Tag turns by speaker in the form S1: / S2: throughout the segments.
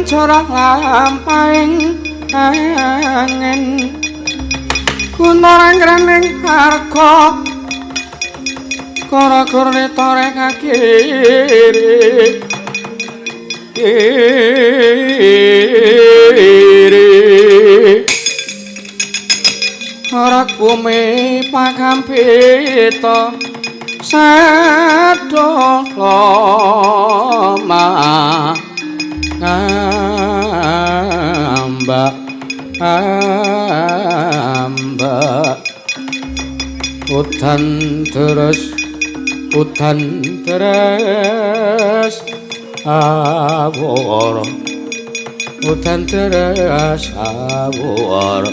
S1: corok lampahing angin kunarang rening harga kara-kara torek akiri ora bumi pakampita sadolama ambak udan terus awor udan terus awor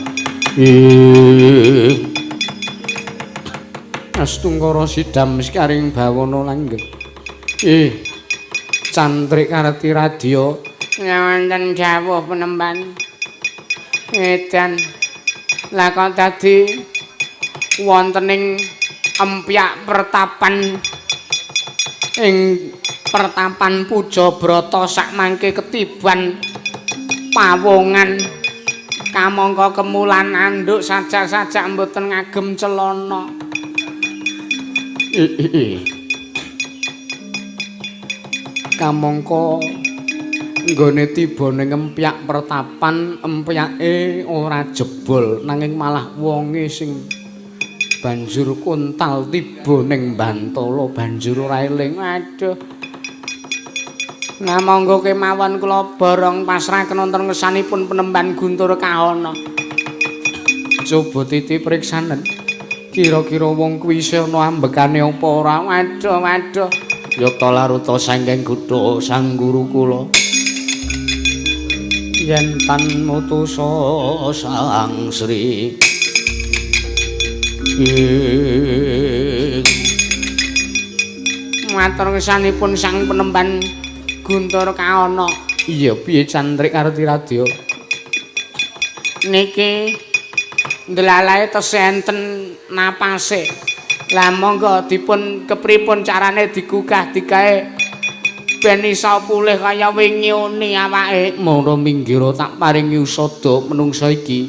S1: Astungkara sidam sekaring bawana langgeng cantrik kareti radya wonten dawuh penemban edan lakon dadi wontening empyak pertapan ing pertapan Pujabrata sakmangke ketiban pawongan kamangka kemulan anduk sajak-sajak mboten ngagem celana kamangka nggone tiba ning empyak pertapan empyake ora jebol nanging malah wonge sing banjur kuntal tiba ning Bantala banjur ora eling aduh namangga kemawon kula borong pasrahaken wonten ngersanipun penemban Guntur Kahana coba titip priksanen kira-kira wong kuwi isih ana ambekane apa ora waduh yata laruta sanggeng kutha sang guru kula yen tan mutusa sang Sri matur ngesanipun sang penemban Guntur Kahana iya piye cantrik kareti radya niki ndelalae tesih enten napase lah monggo dipun kepripun carane digugah digawe ben isa pulih kaya wingi uni awake mara minggir tak paringi usada menungsa iki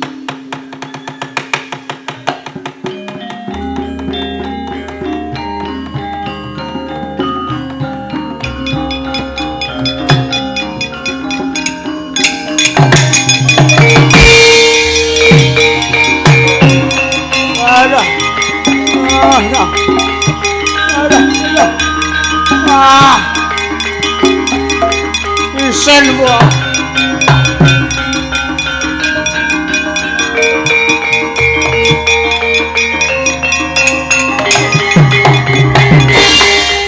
S1: Isen gua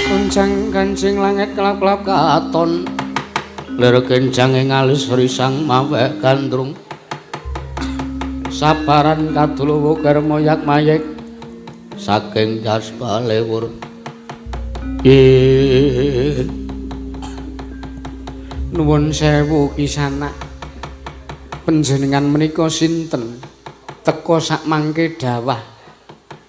S1: Kunjang kancing langit kelap-kelap katon lir kenjang ing alis risang mawek gandrung saparan kaduluwu kermoyak mayek saking jas balewur nuwun sewu Kisana panjenengan menika sinten teka sakmangke dawah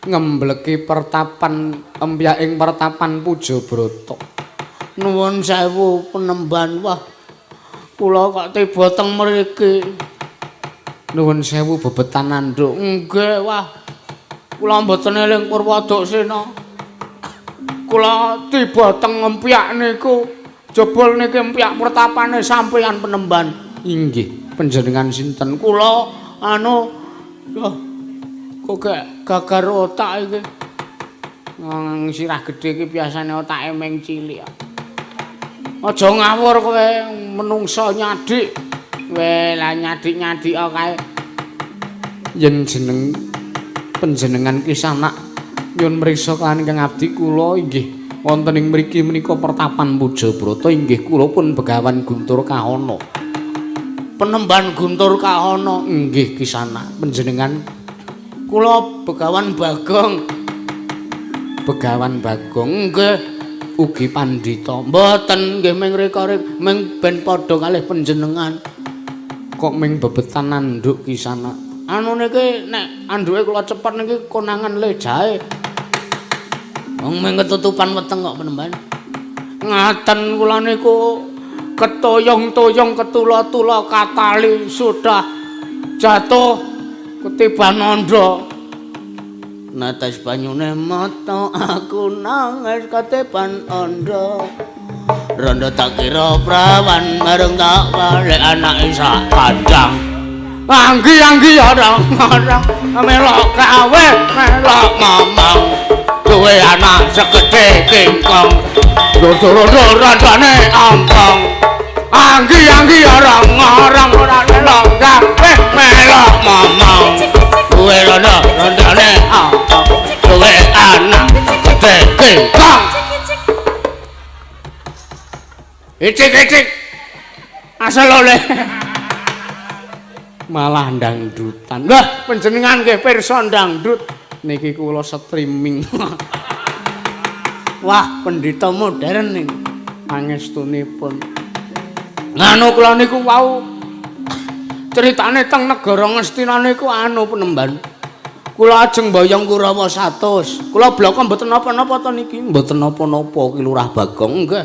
S1: ngembleki pertapan empyaking pertapan Pujabrata nuwun sewu penemban wah kula kok tiba teng mriki nuwun sewu bebetan anduk nggih wah kula mboten eling Purwadaksena kula tiba teng empyak niku jebul niki empyak pertapane sampeyan penemban inggih panjenengan sinten kula kok gagar otak iki nang sirah gedhe iki biasane otake meng cilik aja ngawur kowe menungsa nyadik kowe lah nyadik-nyadik kae yen jeneng panjenengan Kisana nyuwun mriksa kan Kang abdi kula inggih wonten ing mriki menika pertapan Pujabrata inggih kula pun Begawan Guntur Kahana. Penemban Guntur Kahana inggih Kisana panjenengan kula Begawan Bagong. Begawan Bagong nggih ugi pandhita. Mboten nggih ming reka ming ben padha kalih panjenengan. Kok ming bebetan anduk Kisana. Anu niki nek anduke kula cepet niki konangan le jae. Wong mung ketutupan weteng kok penemban. Ngaten kula niku ketoyong-toyong ketula-tula katali sudah jatuh ketiban nandha netes banyune mata aku nangis ketiban nandha randa tak kira prawan bareng tak balik anak sak kandang anggi orang melok gawe melok mamang duwe anak segede kingkong dodo randane ampang anggi orang ora melok gawe melok mamang duwe randane ampang duwe anak segede kingkong icik asal oleh malah dangdutan. Lah panjenengan nggih pirsa dangdut niki kula streaming. Wah, pendhita modern ning pangestunipun. Nganu kula niku wau critane teng negara Ngastina niku anu Penemban. Kula ajeng mboyong Kurawa 100. Kula bloko mboten napa-napa to niki, mboten napa-napa ki Lurah Bagong nggih.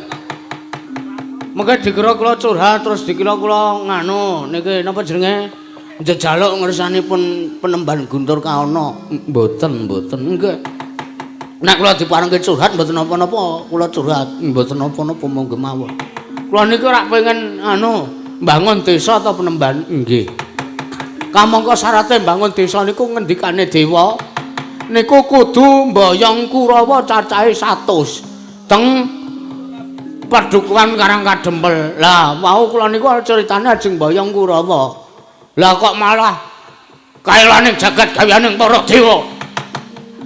S1: Mengke dikira kula curhat terus dikira kula nganu niki napa jenenge njejaluk ngersanipun Penemban Guntur Kaana. Mboten nggih. Nek kula diparingke curhat mboten napa-napa, kula curhat mboten napa-napa monggo mawon. Kula niku rak pengen anu mbangun desa ta Penemban. Nggih. Kamangka syaraté mbangun desa niku ngendikane dewa niku kudu mboyong Kurawa cacahe 100 teng Padukuhan Karangkadempel. Lah mau kula niku ceritane ajeng mboyong Kurawa. Lah kok malah kaelaning jagat gaweaning para dewa.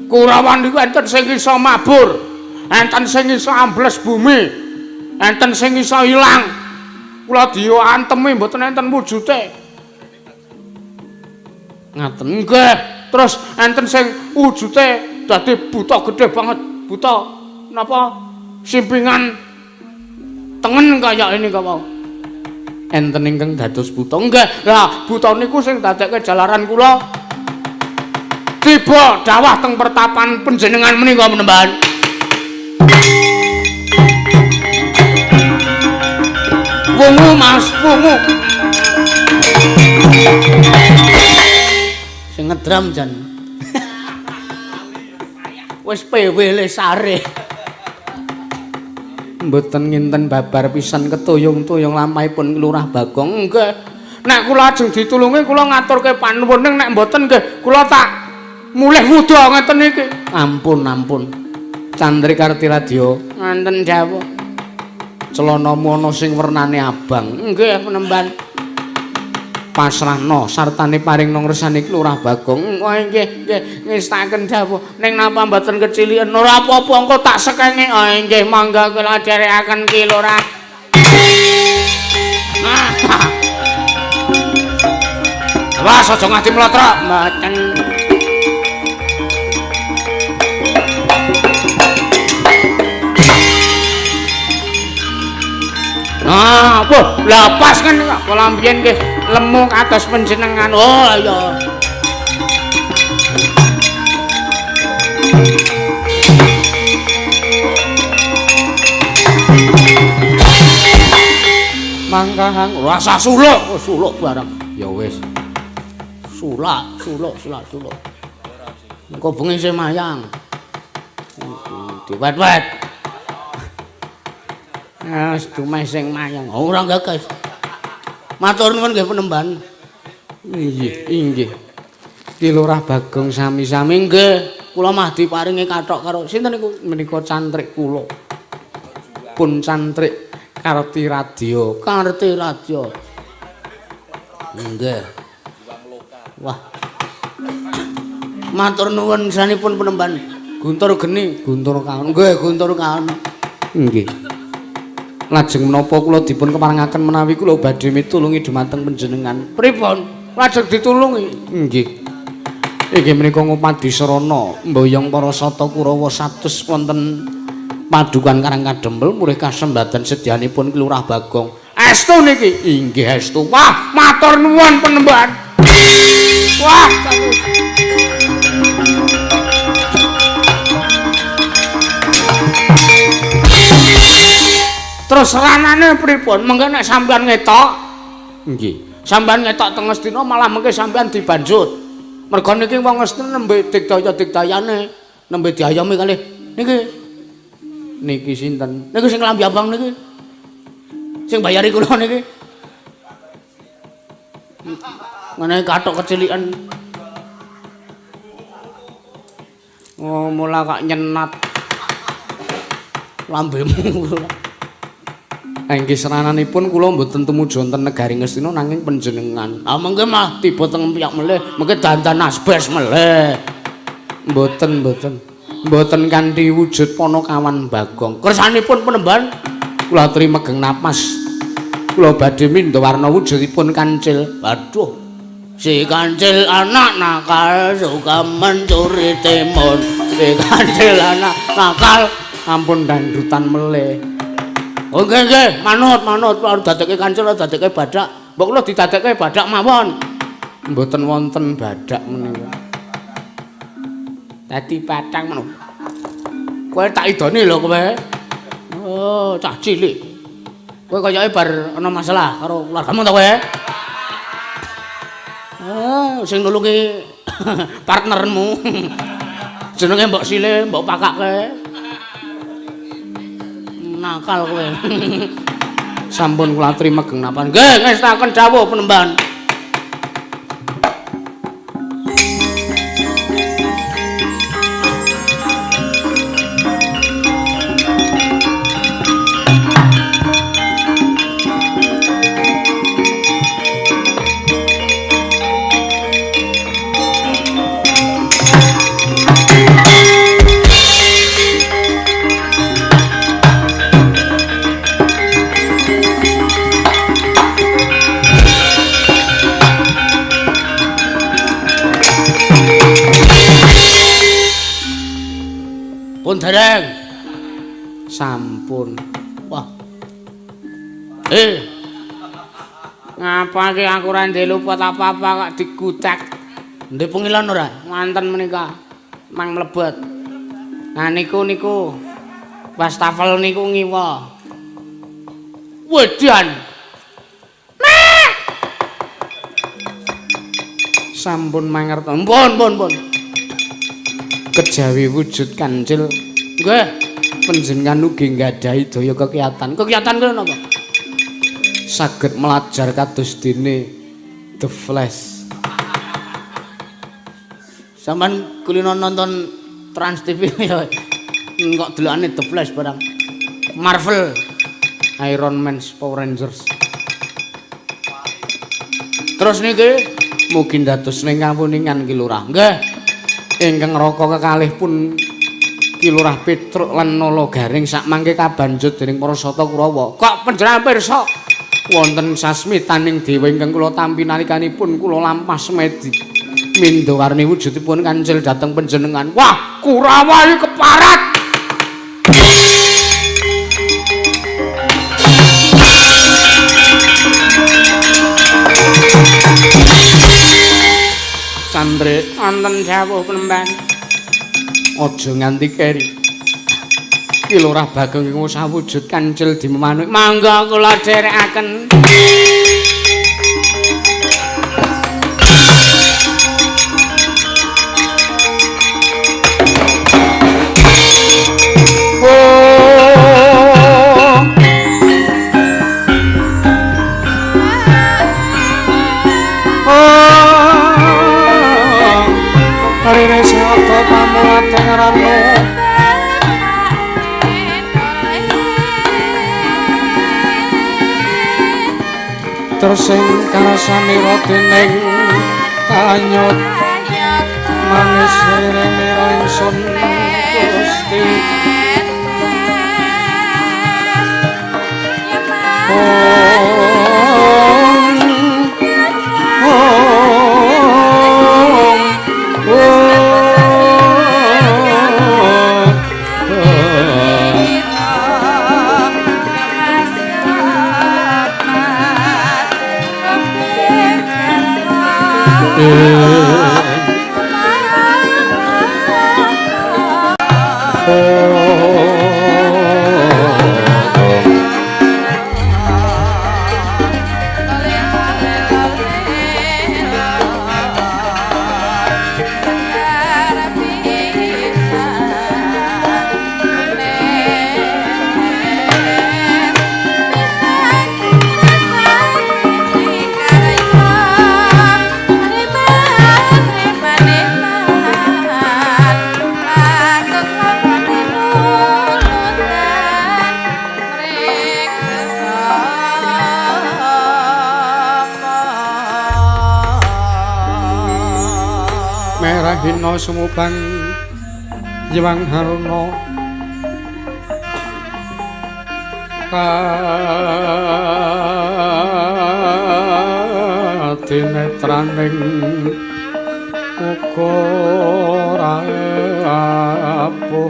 S1: Kurawa niku enten sing iso mabur, enten sing iso ambles bumi, enten sing iso ilang. Kula diantemi mboten enten wujude. Ngaten nggih. Terus enten sing wujude dadi buta gedhe banget, buta napa simpingan tengen kaya ini kau. Enten ingkang dados buta nggih. Lah buta niku sing dadekke jalaran kula tiba dawah teng pertapan panjenengan menika Penemban. Wungu Mas, wungu. Sing ngedram jan. Wis PW le sare. Mboten nginten babar pisan ketoyong-toyong lampahipun Lurah Bagong nggih. Nek kula ajeng ditulungi kula ngaturke panuwuning nek mboten nggih kula tak mulih wuda ngeten iki. Ampun. Candrik Karti Radio nganten jawab. Celanamu ana sing wernane abang. Nggih Penemban. Pasrahno sartane paring nongresane Lurah Bagong. Oh nggih ngestaken dawuh ning napa mboten keciliken ora apa-apa engko tak sekenge. Oh nggih mangga kula dherekaken ki Lurah. Awas aja ngati mlotrok mboten. Lah pas kan kula mbiyen nggih lemu kados panjenengan. Oh iya. Mangkahang rasa suluk barang. Ya wis. Suluk. Engko bengi sing mayang. Diwat-wat. Wis dumeh sing mayang. Ora gagas. Matur nuwun nggih Penemban. Inggih. Ki Lurah Bagong sami-sami nggih. Kula mah diparingi kathok karo sinten niku menika cantrik kula. Pun cantrik Karti Radio. Nggih. Wah. Matur nuwun sanipun Penemban. Guntur geni, Guntur Kaon. Nggih, Guntur Kaon. Nggih. Lajeng menapa kula dipun keparengaken menawi kula badhe mitulungi dumateng panjenengan. Pripun? Lajeng ditulungi? Nggih. Inggih menika ngupadi sarana mboyong para sata Kurawa 100 wonten Padukan Karangkadempel murih kasembadan sedyanipun Lurah Bagong. Estu niki? Inggih estu. Wah, matur nuwun Penemban. Wah, Terus ranane pripun? Mengke nek sampean ngetok nggih. Sampean ngetok teng Ngastina malah mengke sampean dibanjut. Mergo niki wong Ngastina nembe digdaya-digdayane, nembe diayomi kalih niki. Niki sinten? Niku sing lambi abang niki. Sing bayari kula niki. Ngene kathok kecilikan. Oh, mula kok nyenat. Lambemu. Nggih serananipun kula mboten tumuju wonten negari Ngastina nanging panjenengan. Ah mengke mah tiba teng piyak melih, mengke dandan asbes melih. Mboten kanthi wujud Panakawan Bagong. Kersanipun penemban kula aturi megeng napas. Kula badhe mindha warna wujudipun Kancil. Waduh. Si Kancil anak nakal suka mencuri timun. Si Kancil anak nakal ampun dangdutan melih. Oke, manut, kula dadekke Kancil, dadekke badak. Mbok kula didadekke badak mawon. Mboten wonten badak menika. Dadi batang menung. Kowe tak idoni lho kowe. Oh, cah cilik. Kowe kayake bar ana masalah karo keluargamu ta kowe? Oh, sing nulungi partnermu. Jenenge Mbok Sile, mbok pakake. Nakal kowe. Sampun kula aturi megeng napa. Nggih, ngestaken dawuh penemban. Pun dereng. Sampun. Wah. Ngapa ki aku ora ndek luput apa-apa kok digutek. Ndek pengilon ora? Manten menika. Mang mlebet. Nah niku wastafel niku ngiwa. Wedan. Sampun mangertos. Pun. Kejawi wujud Kancil. Nggih, panjenengan ugi nggadahi daya kekiyatan. Kekiyatan kuwi napa? Saged melajar kados dene The Flash. Sampeyan kulino nonton Trans TV ya. Kok delokane The Flash barang. Marvel, Iron Man, Power Rangers. Terus niki mugi dados ning kawuningan Ki Lurah. Nggih. Ingkang raka kekalih pun Ki Lurah Petruk lan Nala Garing sakmangke kabanjut dening para sata Kurawa. Kok panjenengan pirsa wonten sasmitaning dewa ingkang kula tampi nalikanipun kula lampah semedi mindha warni wujudipun Kancil dhateng panjenengan. Wah, Kurawa iki keparat. Sandre wonten dawuh penemban. Aja nganti keri. Ki Lurah Bagong ing sawujud Kancil dimemanuk. Mangga kula dherekaken. Rene sata pamulateng rano terus sing karsanira dening kanyut manis rene ingsun Gusti
S2: Bina sumubang Jiwang Haruna Katinetraning uga rapuh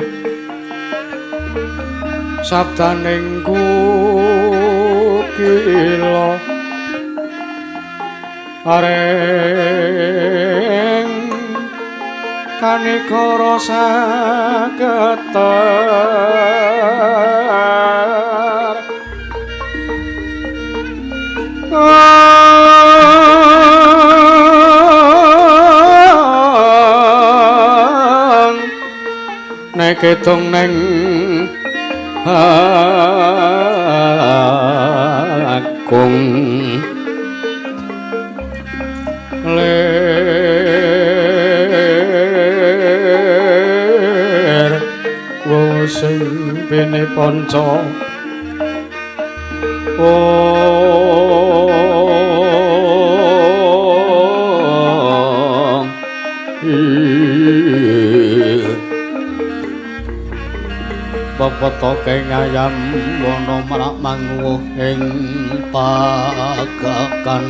S2: sabdaning kukila areng kanikara saketar nek ketong neng akung ler wosing bene panca Bapak keng ayam wono marak manguh ing pagakan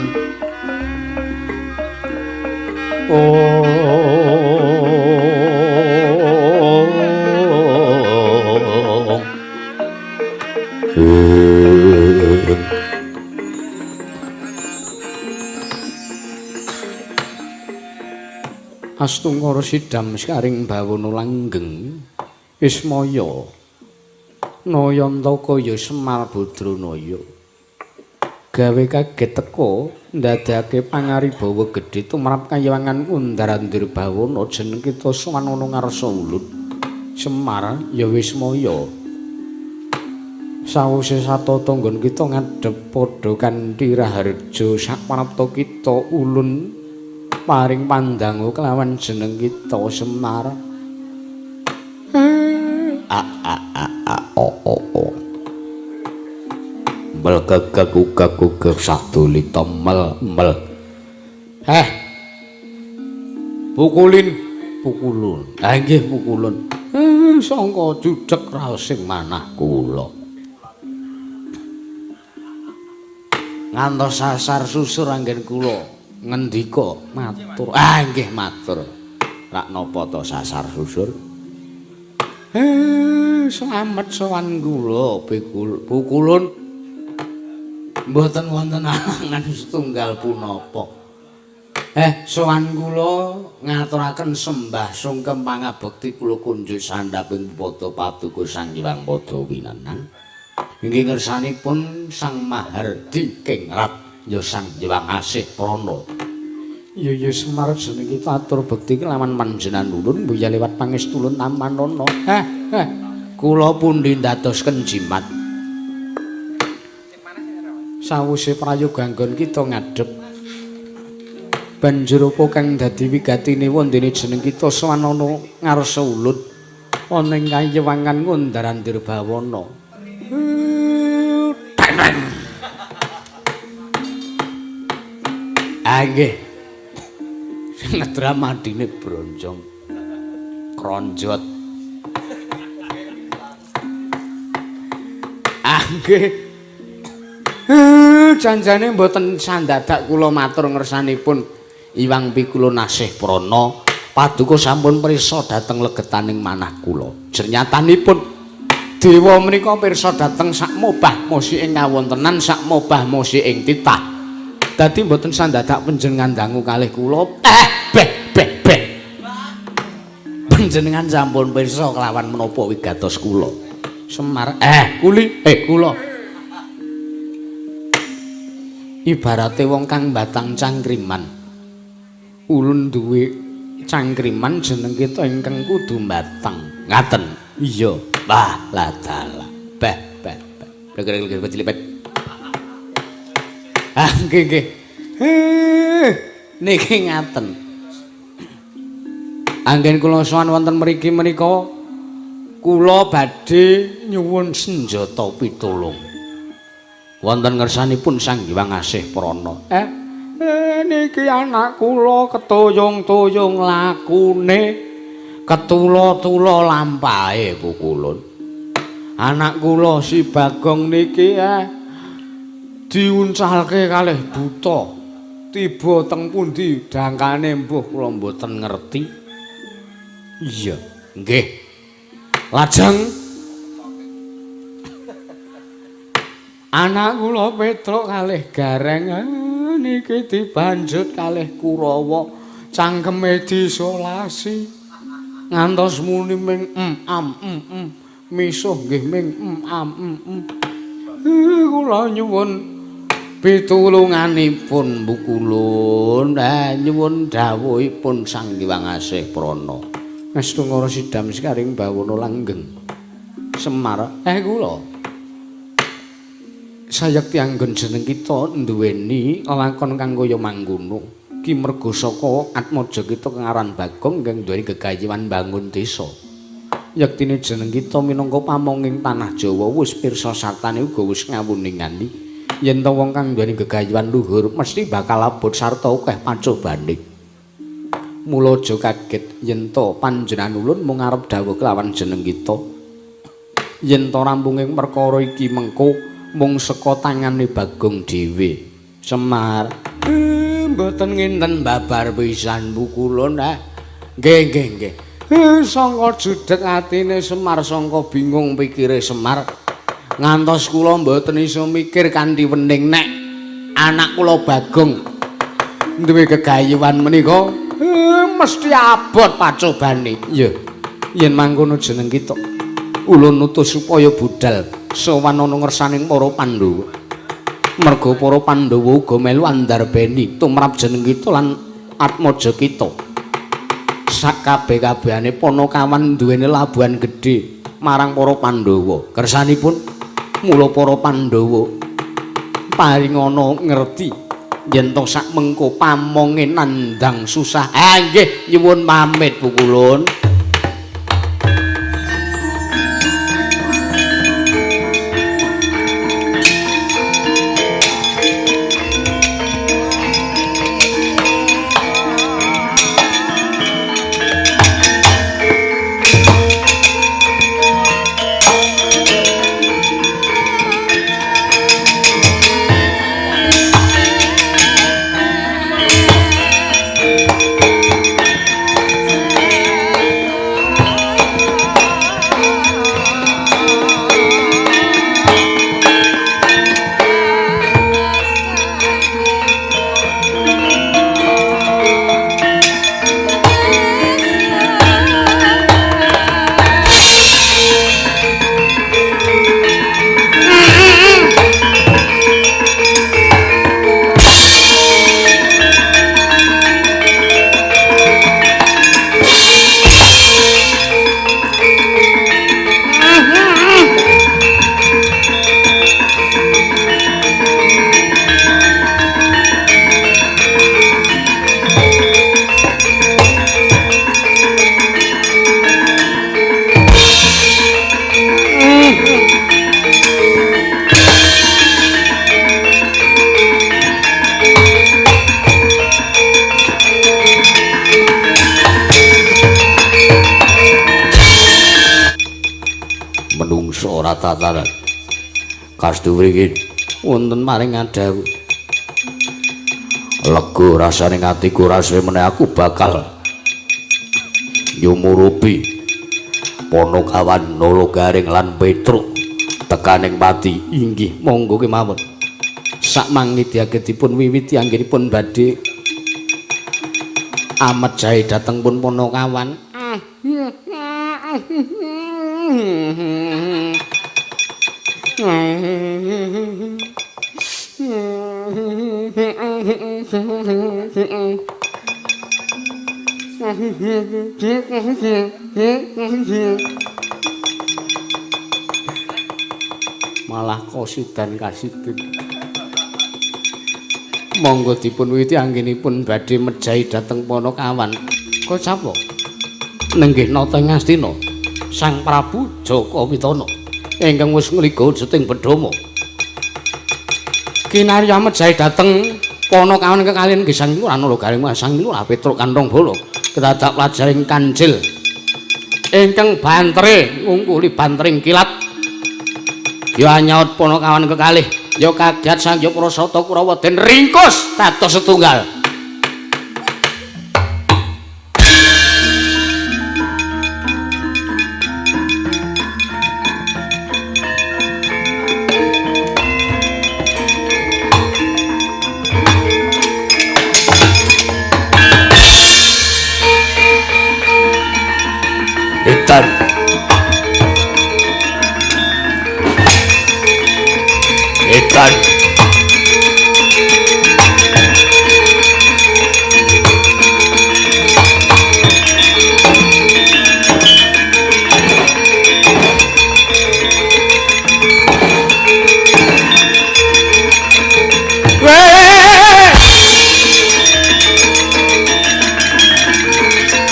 S2: Astungara sidam sekaring bawana langgeng Ismaya Nayantaka ya Semar Badranaya gawe kaget teka ndadekake pangaribawa gedhe tumrap kayawangan Kundarandir Bawana jeneng kita sowan ana ngarsa ulun Semar ya Wismaya sawise satata nggon kita ngadhep padha kanthi raharja sakpanapta kita ulun paring pandangu kelawan jeneng kita Semar mel gagag sadulita mel pukulun nggih pukulun sangka judhek raosing manah kula ngantos sasar susur anggen kula ngendika matur nggih matur rak napa to sasar susur slamet sowan kula pukulun mboten wonten alangan setunggal punapa. Sowan kula ngaturaken sembah sungkem pangabekti kula kunjuk sandhaping pada paduka Sang Hyang Padawinanang. Inggih ngersanipun Sang Mahardi Kengrat ya Sang Hyang Asih Prana. Ya Semar jeneng kita atur bekti kelawan panjenenganipun mbuya liwat pangestulun amanana. Kula pundi ndadosken jimat. Sawise prayoga anggon kita ngadhep banjur apa kang dadi wigatine wondene jeneng kita sowan ana ngarsa ulun ana ing kayewangan Kundarandir Bawana nggih ngedramadine bronjong kronjot nggih janjane mboten sandadak kula matur ngersanipun Iwang Pikula Asih Prana paduka sampun pirsa dhateng legetaning manah kula. Jernyatanipun dewa menika pirsa dhateng sak mobah mosi ing kawontenan sak mobah mosi ing titah. Dadi mboten sandadak panjenengan dangu kalih kula. Beh. Panjenengan sampun pirsa kelawan menapa wigatos kula. Semar kula. Ibarate wong kang batang cangkriman. Ulun duwe cangkriman jeneng kita ingkang kudu batang. Ngaten. Iya. Wah, lah dalah. Beh. Cilipet. Nggih. Niki ngaten. Anggen kula sowan wonten mriki menika kula badhe nyuwun senjata pitulung. Wonten ngersanipun Sang Hyang Asih Prana.
S1: Niki anak kula ketoyong-toyong lakune, ketula-tula lampahe pukulun. Anak kula si Bagong niki diuncalke kalih buta. Tiba teng pundi dangkane mbuh kula mboten ngerti. Iya, nggih. Lajeng anak kula Petruk kalih Gareng niki dibanjut kalih Kurawa cangkeme disolasi ngantos muni ming misuh nggih ming kula nyuwun pitulunganipun Bukulun nyuwun dawuhipun Sang Hyang Asih Prana Estu ngara sidam sekaring bawana langgeng Semar kula sayekti anggon jeneng kita nduweni lakon kanggo ya mangkono ki merga saka atmaja kita kang aran Bagong kang duweni gegayuhan bangun desa yektine jeneng kita minangka pamonging tanah Jawa wis pirsa sartane uga wis ngawuningani yen to wong kang duweni gegayuhan luhur mesti bakal abot sarta akeh pacobane mula aja kaget yen to panjenengan ulun mung arep dawuh kelawan jeneng kita yen to rampunging perkara iki mengko mung saka tangane Bagong dhewe Semar mboten nginten babar pisan Bukulun nggih sangka judhek atine Semar sangka bingung pikire Semar ngantos kula mboten iso mikir kanthi wening nek anak kula Bagong duwe gegayuhan menika mesti abot pacobane ya yen mangkono jeneng kita ulun nutus supaya budal sowan ana ngersaning para Pandhawa merga para Pandhawa uga melu andarbeni tumrap jeneng kita lan atmaja kita sakabeh-kabehane Panakawan duweni labuhan gedhe marang para Pandhawa kersanipun mula para Pandhawa paringana ngerti yen to sak mengko pamonge nandhang susah nggih nyuwun pamit Pukulun tataran kastu mriki wonten maring adawu lega rasane atiku rasane meneh aku bakal nyumurupi Panakawan Nalagaring lan Petruk tekaning pati inggih monggo kemawon sak mangidake dipun wiwiti anggenipun badhe amet jahe dhateng pun Panakawan malah kosidan kasidin monggo dipun wiwiti anggenipun badhe mejahi dhateng Panakawan kok sapa nenggih nata ing Astina Sang Prabu Jaka Pitana ingkang wis ngliga juting bedhama kinarya mejahi dhateng Ponokawan kekalih gesang iku ana garing masang iku Petruk kantong bolo. Kedadak plajaring Kancil. Ingkang bantere ngungkuli bantering kilat. Ya nyaut ponokawan kekalih. Ya kagiat Sangya Prasata Kurawa den ringkus dados setunggal.
S2: Edan Edan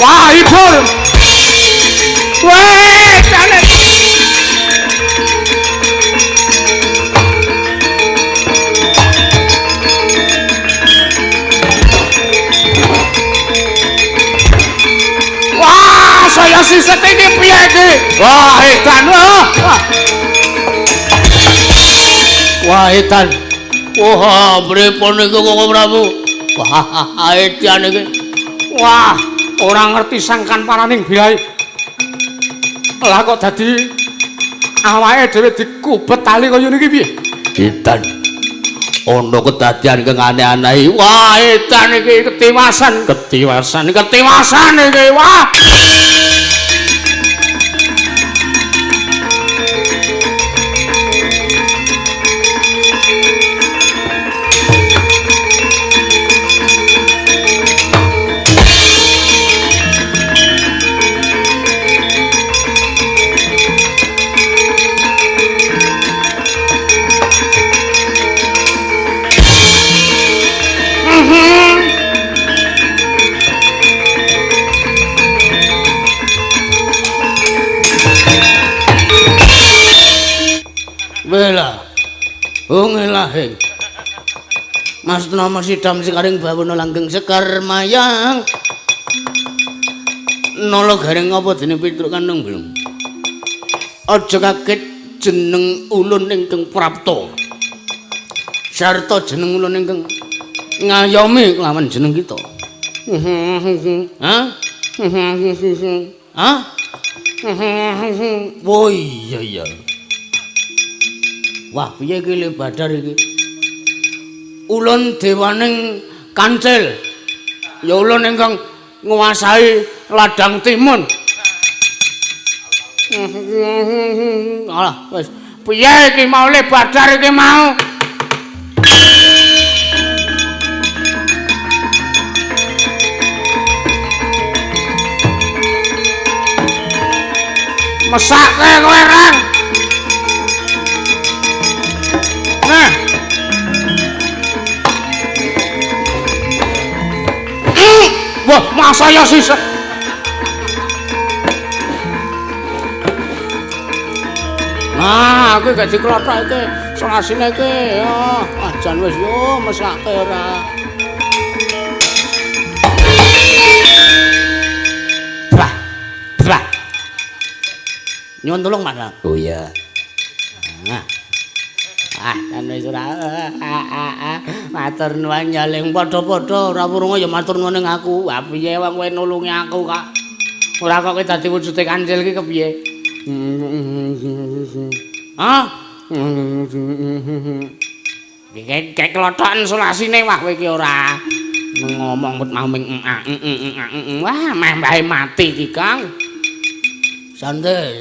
S1: Wah, Ipul! Weh, jalan! Wah, saya siset ini piye iki? Wah, edan wah. Wah, edan. Wah, pripun niku Koko Prabu? Wah, edan iki. Wah, ora ngerti sangkan paraning bilahi. Lah kok dadi awake dhewe dikubet tali kaya niki piye?
S2: Edan ana kedadian kang aneh-aneh.
S1: Wah, edan iki ketiwasan iki. Wah.
S2: Wela. Ngelahe. Mas nama sidam sikaring bawono langgeng sekar mayang. Nolo garing apa dene Petruk kandung belum. Aja kaget jeneng ulun ingkang prapta. Sarta jeneng ulun ingkang ngayomi kelawan jeneng kita. Hah? Hah? Oh iya. Wah, piye iki Le Badar iki? Ulun dewaning Kancil. Ya ulun ingkang nguasai ladang timun.
S1: Alah, wis. Piye iki mau Le Badar iki mau? Mesake kowe rang. Nah. Wah, masa ya sisa. Nah, aku gak diklothok iki. Selasine iki ya, ajan wis yo mesake ora. Brah. Nyuwun tulung, Mas.
S2: Oh iya.
S1: Nah. Kan wis ora. Matur nuwun nyaling padha-padha ora wurunga ya matur nuwun ning aku. Ah piye wong kowe nulungi aku, Kak? Ora kok kowe dadi wujude Kancil iki kepiye? Hah? Kayak kelothokan sulasine wah kowe iki ora ngomong mau wah meh mati iki, Kang.
S2: Santai,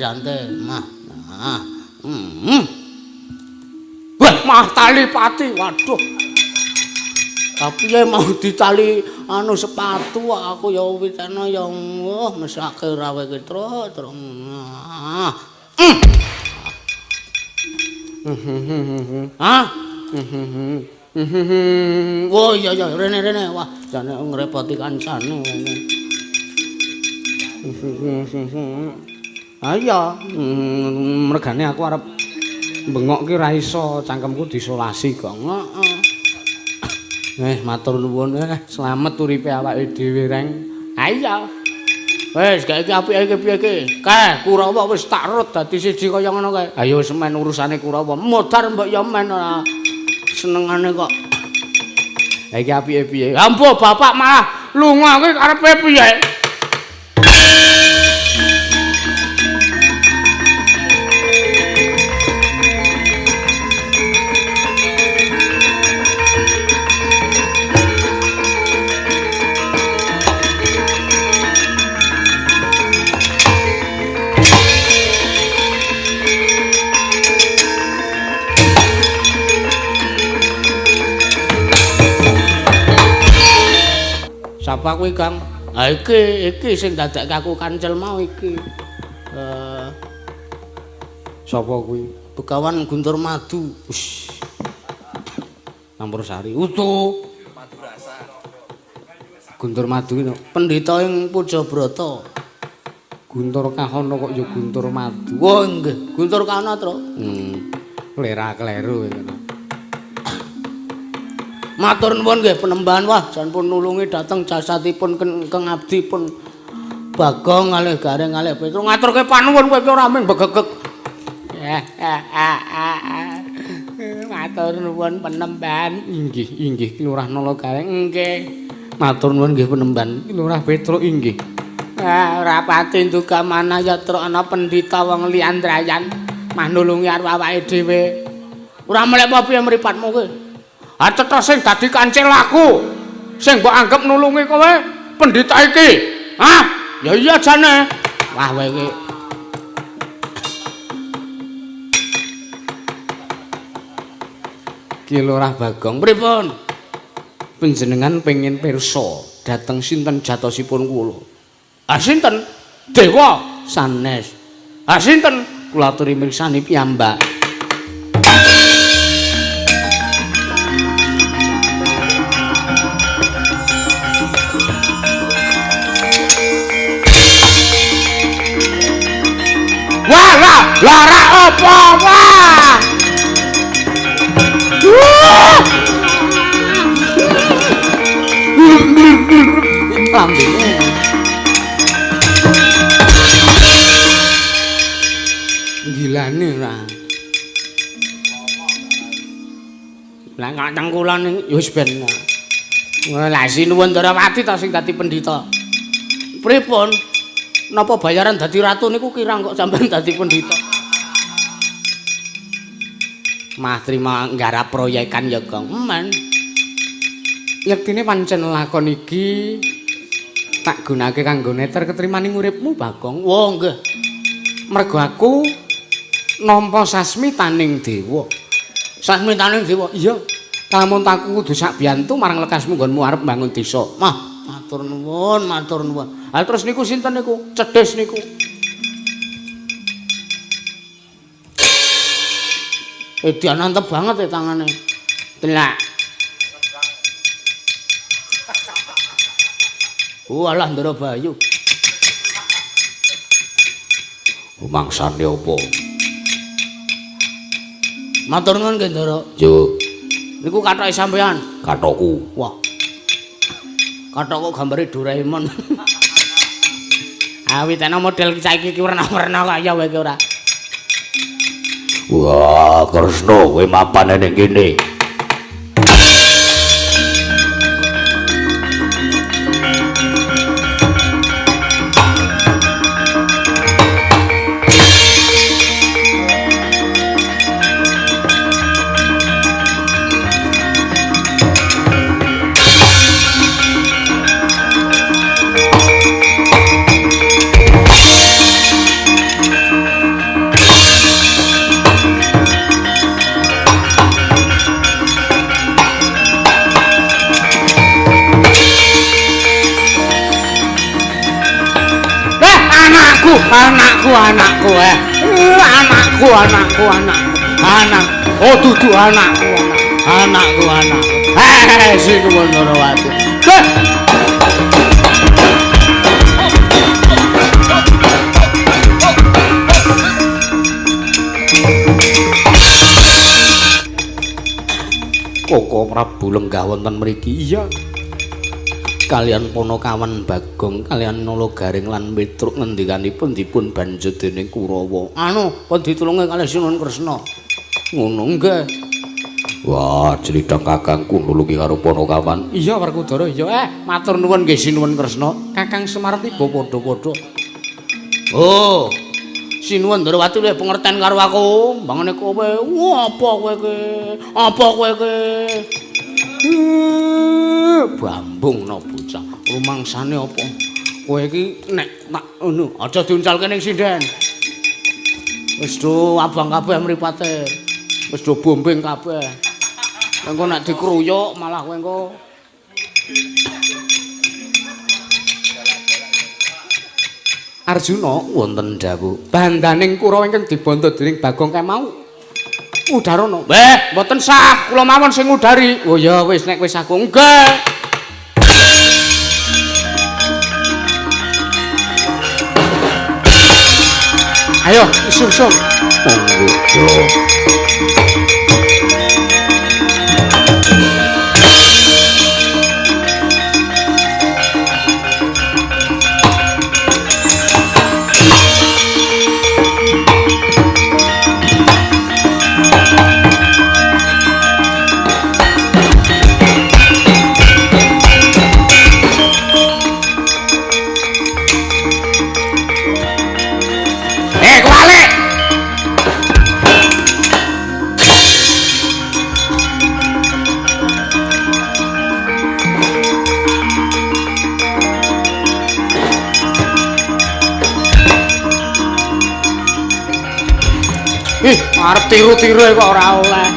S2: Mah.
S1: Wah, mah tali pati, waduh. Tapi ya mau ditali anu sepatu aku ya witana ya mesake rawe ki terus. Hah? Oh iya rene wah jane ngrepoti kancane ngene. Ayo, mergane aku arep bengok ki ra iso cangkemku disolasi kok. Heeh.
S2: Matur nuwun. Slamet uripe awake dhewe reng. Ha iya. Wis gak iki apike iki piye iki? Kae Kurawa wis tak rut dadi siji kaya ngono kae. Ayo semen urusane Kurawa. Modar mbok ya men ora senengane kok. Ha iki apike piye? Ambo bapak malah lunga kuwi karepe piye? Sapa kuwi, Kang? Ha iki sing dadekke aku kancil mau iki. Sapa kuwi? Begawan Guntur Madu. Wis. Campursari. Utuh. Guntur Madu iki pendhita ing Pujabrata. Guntur Kahono kok ya Guntur Madu. Oh nggih, Guntur Kahono, Tru. Klera kleru ngono. Matur nuwun nggih penembahan wah sampun nulungi dhateng jasadipun Kang Abdi pun Bagong kalih Gareng kalih Petro ngaturke panuwun kowe ora mung begegek. Matur nuwun penembahan. Inggih Lurah Nala Gareng nggih. Matur nuwun nggih penembahan Lurah Petro inggih. Ora pati nduga manayatra ana pendhita wong liyandrayan mah nulungi arep awake dhewe. Ora melek apa piye mripatmu kowe? Cetha sing dadi kancil aku sing mbok anggap nulungi kowe pendhita iki. Hah? Ya iya jane. Wah kowe iki. Ki Lurah Bagong, pripun? Panjenengan pengin pirsa dhateng sinten jatosipun kula? Sinten? Dewa sanes. Sinten? Kula aturi mirsani piyambak. Lara apa wah lambene gilane ora lah kacang kula ning ya wis ben lah sinuwun Darawati ta sing dadi pendhita pripun napa bayaran dadi ratu niku kirang kok sampean dadi pendhita Mah trima nggarap proyekan ya Gong. Men. Yektine pancen lakon iki tak gunake kanggo neter ketrimaning uripmu, Bagong. Wah, nggih. Mergo aku nampa sasmitaning dewa. Sasmitaning dewa. Iya. Lamun aku kudu sak biyantu marang lekasmu nggonmu arep bangun desa. Mah, matur nuwun, matur nuwun. Hal terus niku sinten niku? Cedhes niku. Dia nantep banget ya tangannya. Telak. Walah Ndara Bayu. Rumangsane apa? Matur nuwun nggih Ndara. Yo. Niku kathoke sampean. Kathokku. Wah. Kathokku gambare Doraemon. Awitane model saiki iki werna-werna kaya wae ora. Wah, Kresna kowe mapan ning kene. Anakku anak oh dudu anakku sinuwun Darawati Koko Prabu lenggah wonten mriki. Iya. Kalian Ponokawan Bagong kalian Nalagaring lan Petruk ngendikanipun dipun banjut dening Kurawa. Anu, pun ditulungi kalih Sinuwun Kresna. Ngono nggih. Wah, critang kakangku nulungi karo Ponokawan. Iya, Werkudara, iya. Matur nuwun nggih Sinuwun Kresna. Kakang Semar tiba padha-padha. Oh, Sinuwun Ndrawati luwih pengerten karo aku. Mbangane kowe, apa kowe iki? Apa kowe iki? Bambung no bocah. Rumangsane apa? Kowe iki nek tak ngono, aja diuncalke ning sinden. Wis do abang kabeh mripate. Wis do bombing kabeh. Engko nek dikruyuk malah kowe engko Arjuna wonten dawuh. Bandaning Kurawa ingkang dibantu dening Bagong Kemau. Udarana. Weh, mboten sah, kula mawon sing ngudari. Oh ya wis nek wis aku nggih. Ayo, isung-isung. Monggo. Arep tiru-tiru kok ora oleh.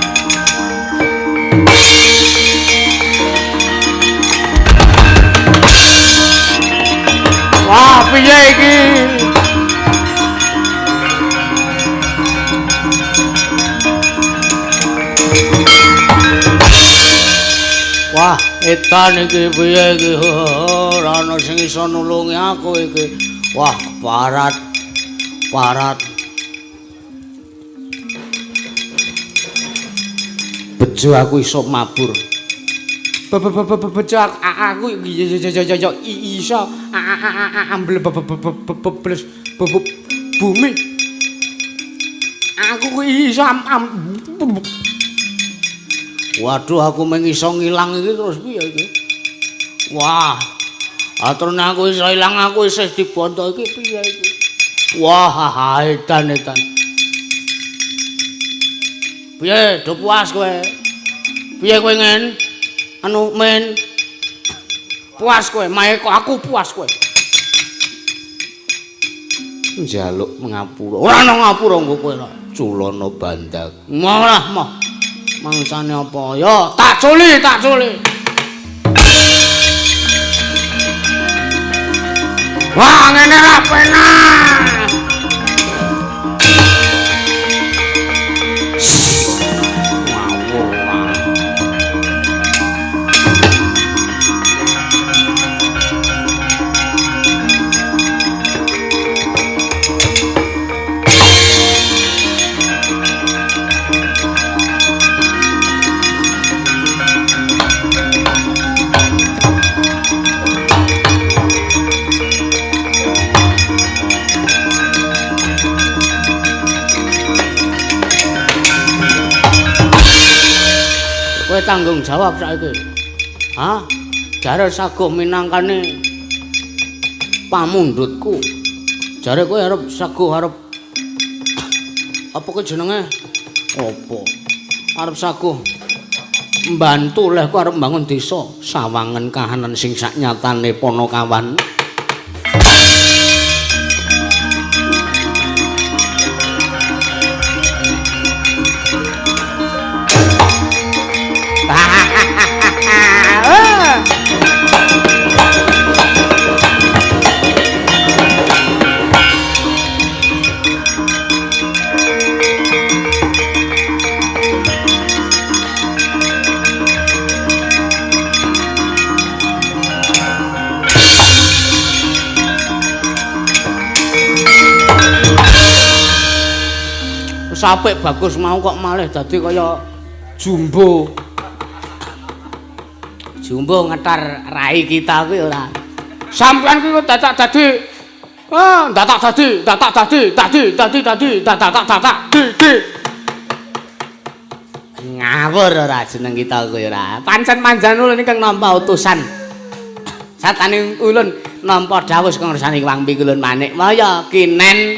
S2: Wah, piye iki? Wah, edan iki piye iki? Ora ana sing iso nulungi aku iki. Wah, parat. Bejo aku iso mabur. Bejo aku iso ambil bebles bumi. Aku iso Waduh, aku mung iso ngilang iki terus piye iki? Wah. Aturne aku iso ilang, aku isih dibondo iki piye iki? Wah, edan. Piye, do puas kowe? Piye kowe ngen? Anu men. Puas kowe, mae kok aku puas kowe. Njaluk ngapura. Ora ana ngapura engko kowe ora. Culana bandak. Malah mah. Mangsane apa? Ya, tak culi. Wah, ngene ra penak. Kowe tanggung jawab saiki. Hah? Jare sago minangkane pamundhutku. Jare kowe arep sago arep apa ku jenenge? Apa? Arep sago mbantu leh ku arep mbangun desa Sawangen kahanan sing saknyatane Ponokawan. Apik bagus mau kok malih dadi kaya jumbo.
S1: Jumbo ngetar rai kita kuwi ora. Sampeyan kuwi dadak dadi datak dadi. Ngawur ora jeneng kita kuwi ora. Pancen manjan ulun ingkang nampa utusan. Satane ulun nampa dawuh saka ngersane Wang Pikulun Manik. Maya kinen.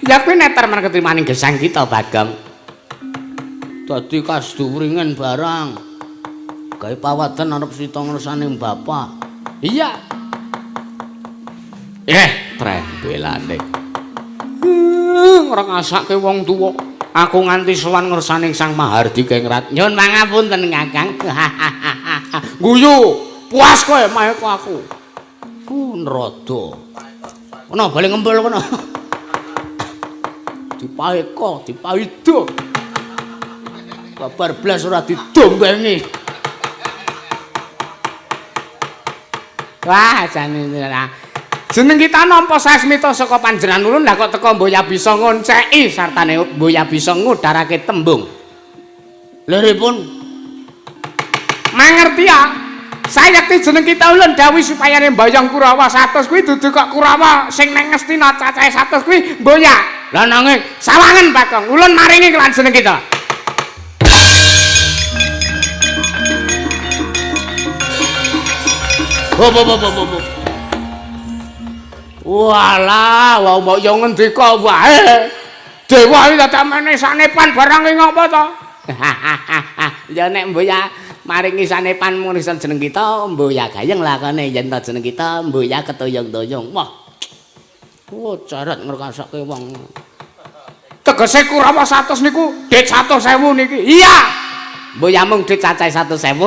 S1: Ya kuwi neter marang ketrimaning gesang kita Bagong. Dadi kasduwringen barang. Gawe pawaden arep sita ngersane bapak. Iya. Trembelane. Ora ngasake wong tuwa. Aku nganti sowan ngersaning Sang Mahardi Kengrat. Nyun pangapunten Kakang. Guyu, puas kowe mahe aku. Nrada. Ana bali ngempul kono. Dipaeka, dipaido. Babar blas ora didombengi. Wah, jeneng kita nampa sasmita saka panjenengan ulun lah kok teko mboya bisa ngonceki sartane mboya bisa ngudharake tembung. Liripun mangerti ya. Sayekti jeneng kita ulun dawuh supayane mbayang Kurawa 100 kuwi dudu kok Kurawa sing nang Ngastina cacahe 100 kuwi mboya. Lah nanging sawangen Bagong ulun maringi kelan jeneng kita. Bo. Walah, wong mbok yo ngendika wae. Dewa iki dadak meneh sanepan barang ngopo to? Ya nek mboya maringi sanepan mungkin jeneng kita mboya gayeng lakone yen to jeneng kita mboya ketoyong-toyong. Wah. Oh, carat ngrasake wong. Tegese Kurawa 100 niku dit 100.000 niki. Iya. Mboya mung dit cacahe 100.000.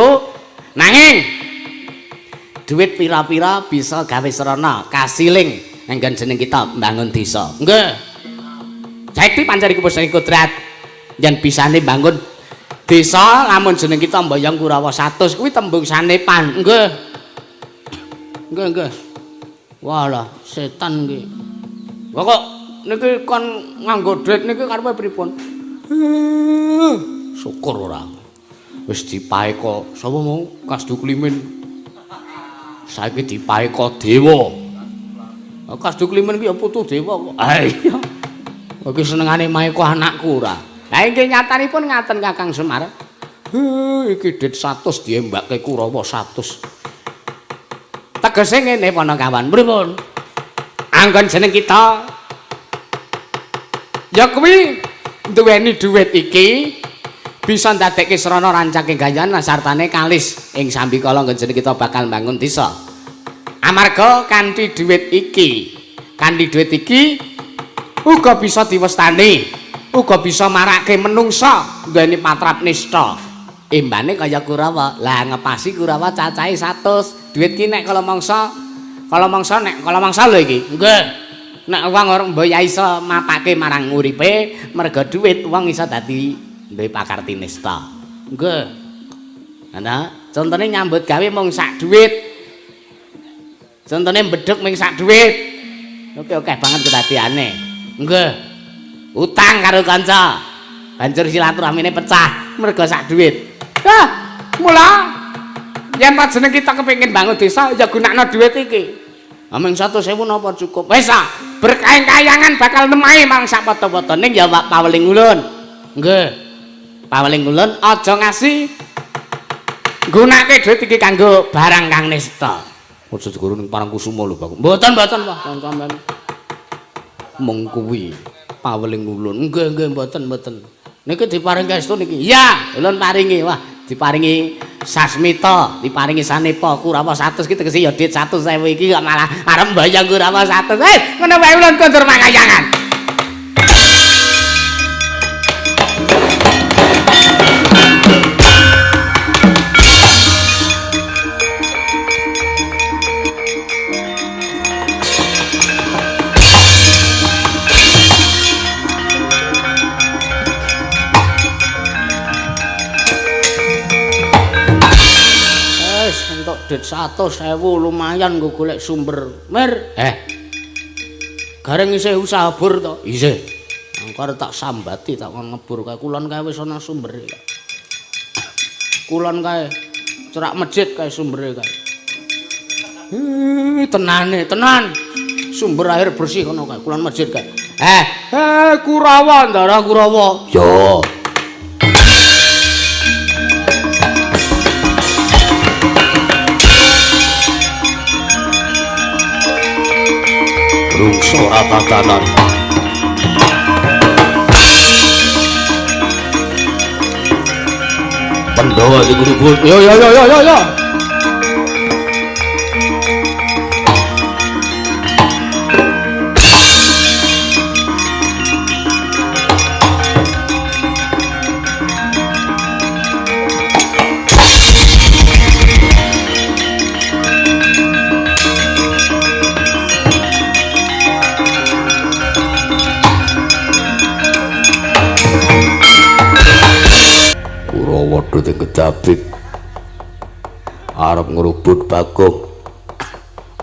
S1: Nanging duit pira-pira bisa gawe serana kasiling nganggon jeneng kita mbangun desa. Nggih. Saiki pancen iku wis kodrat yen bisane mbangun desa lamun jeneng kita mbayang Kurawa 100 kuwi tembung sanepan. Nggih. Nggih. Walah, setan iki. Kok niki kon nganggo duit niki karepe pripun? Syukur ora. Wis dipaeka sapa mau Kasdu Klimin. Saiki dipaeka dewa. Kasdu Klimen ki ya putu dewa kok. Ha iya. Iki senengane maeka anakku ora. Lah iki nyatanipun ngaten Kakang Semar. Iki dit 100 diembake Kurawa 100. Tegese ngene Panakawan. Pripun? Anggon jeneng kita ya kuwi duweni dhuwit iki bisa ndadekke srana rancake gayan sartane kalis ing sambikala jeneng kita bakal bangun desa. Amarga kanthi dhuwit iki uga bisa diwestani, uga bisa marake menungsa duweni patrap nista. Imbane kaya Kurawa. Lah ngepasi Kurawa cacahe 100. Dhuwit ki nek kala mangsa lho iki. Nggih. Nek wong ora mbaya iso mapake marang uripe, merga dhuwit wong iso dadi duwe pakarti nista. Nggih. Ana, contone nyambut gawe mung sak dhuwit. Contone mbedhek mung sak dhuwit. Oke banget kedadiane. Nggih. Utang karo kanca. Banjur silaturahmine pecah merga sak dhuwit. Mula yen panjenengan kita kepengin bangun desa ya gunakno dhuwit iki. Ameng 100.000 napa cukup? Wis berkayang-kayangan bakal nemahi marang sak foto-fotone ya Pak Paweling ulun. Nggih. Paweling ulun aja ngasih gunake dhuwit iki kanggo barang kang nista. Aja diguru ning Parangkusuma lho, Pak. Mboten, Pak, sampean. Mung kuwi Paweling ulun. Nggih, mboten. Niki diparingi estu niki. Iya, ulun paringi. Wah, diparingi sasmita, diparingi sanepa Kurawa 100 ki tegese ya dit 100.000 iki kok malah arep mbayang Kurawa 100. Ngono wae ulun kondur makayangan. Dit 100.000 lumayan nggo golek sumber. Mir, gareng isih usaha bur to? Isih. Angkar tak sambati tak kon ngebur kae kulon kae wis ana sumbere. Kulon kae cerak masjid kae sumbere kae. Tenan. Sumber air bersih kono kae, kulon masjid kae. Kurawa, Ndara Kurawa.
S2: Yo. Rungso ratatanan. Pandhawa dikurubun. Yo. Waduh teng Kedabik arep ngrubut Bagong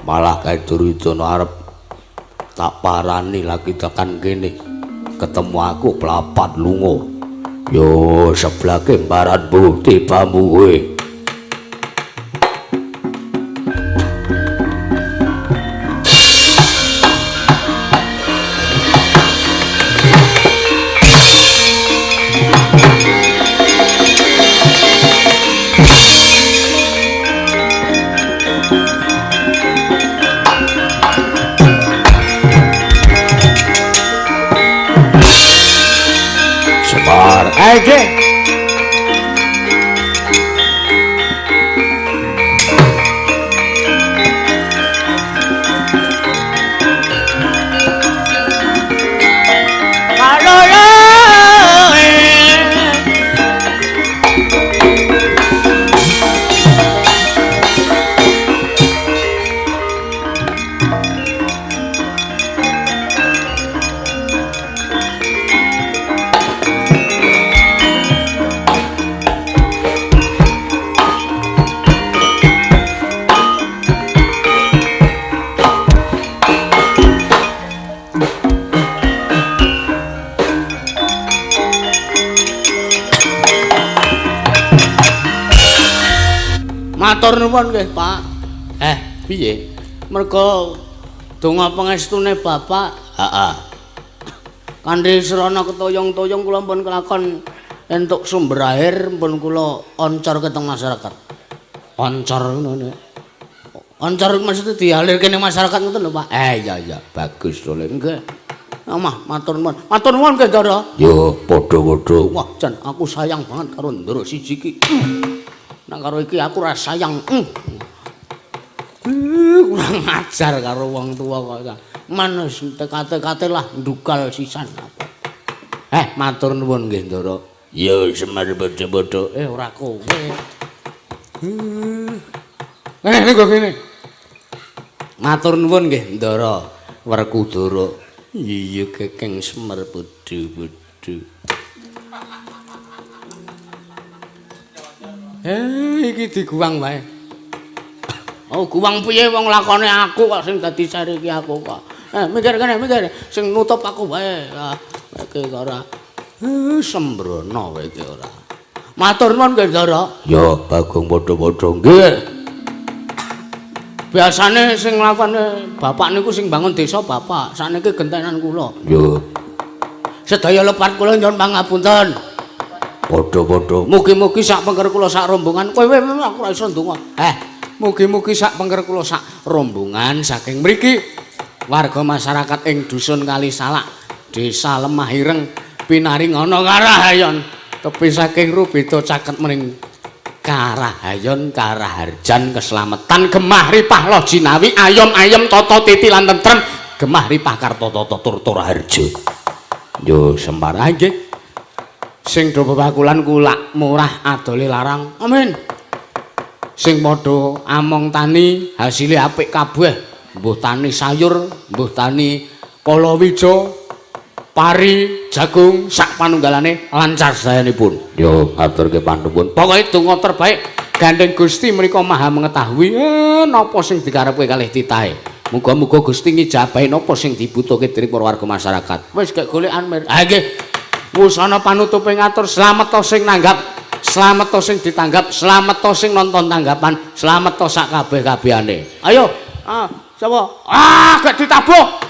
S2: malah kae Duryudana arep tak parani lagi tekan kene ketemu aku pelapat lunga yo seblake mbarat bu tibamu kowe
S1: Aige. Matur nuwun nggih, Pak. Piye? Merga donga pangestune Bapak.
S2: Heeh.
S1: Kanthi srana ketoyong-toyong kula pun kelakon entuk sumber air pun kula oncor ke teng masyarakat. Oncor ngono. Oncor maksudnya dialirke ning masyarakat ngoten lho, Pak.
S2: Iya, bagus to le.
S1: Nggih. Matur nuwun. Matur nuwun nggih, Ndara.
S2: Yo, padha-padha.
S1: Wah, jan aku sayang banget karo Ndara siji iki. Nang karo iki aku ra sayang. Kurang ajar karo wong tuwa kok. Manes tekate lah ndukal sisan. Matur nuwun nggih, Ndara.
S2: Yo, semar padha-padha.
S1: Ora kowe. Niku kene. Matur nuwun nggih, Ndara Werkudara. Iya Kakang Semar padha-padha. Iki diguwang wae. Oh, guwang piye wong lakone aku kok sing dadi sari iki aku kok. Mikir kene, mikir sing nutup aku wae. Iki ora sembrono wae iki ora. Matur nuwun nggih, Ndara.
S2: Ya, Bagong padha-padha nggih.
S1: Biasane sing nglakone bapak niku sing bangun desa bapak. Sakniki gentenan kula.
S2: Yo.
S1: Sedaya lepat kula nyuwun pangapunten.
S2: Padha-padha.
S1: Mugi-mugi sak pengker kula sak rombongan. Kowe aku ora iso ndonga. Mugi-mugi sak pengker kula sak rombongan saking mriki warga masyarakat ing dusun Kalisalak, Desa Lemah Ireng, pinaring ana karahayon tepi saking rubeda caket mring karahayon karaharjan keslametan gemah ripah lo jinawi ayom-ayom tata titi lan tentrem gemah ripah karta tata tur harja.
S2: Yo Semar
S1: nggih. Sing do bebakulan kulak murah adole larang. Amin. Sing padha among tani hasile apik kabeh. Mbuh tani sayur, mbuh tani palawija, pari, jagung, sak panunggalane lancar sayanipun.
S2: Yo aturke panuwun.
S1: Pokoke donga terbaik gandeng Gusti menika Maha mengetahui napa sing dikarepke kalih titahe. Muga-muga Gusti ngijabahi napa sing dibutuhke dening para warga masyarakat. Wis gek golekan mir. Ha nggih. Wusana panutupe ngatur slamet to sing nanggap Slamet to sing ditanggap, slamet to sing nonton tanggapan, slamet to sak kabeh-kabehane. Ayo. Sapa? Gak ditabuh.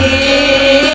S3: Okay.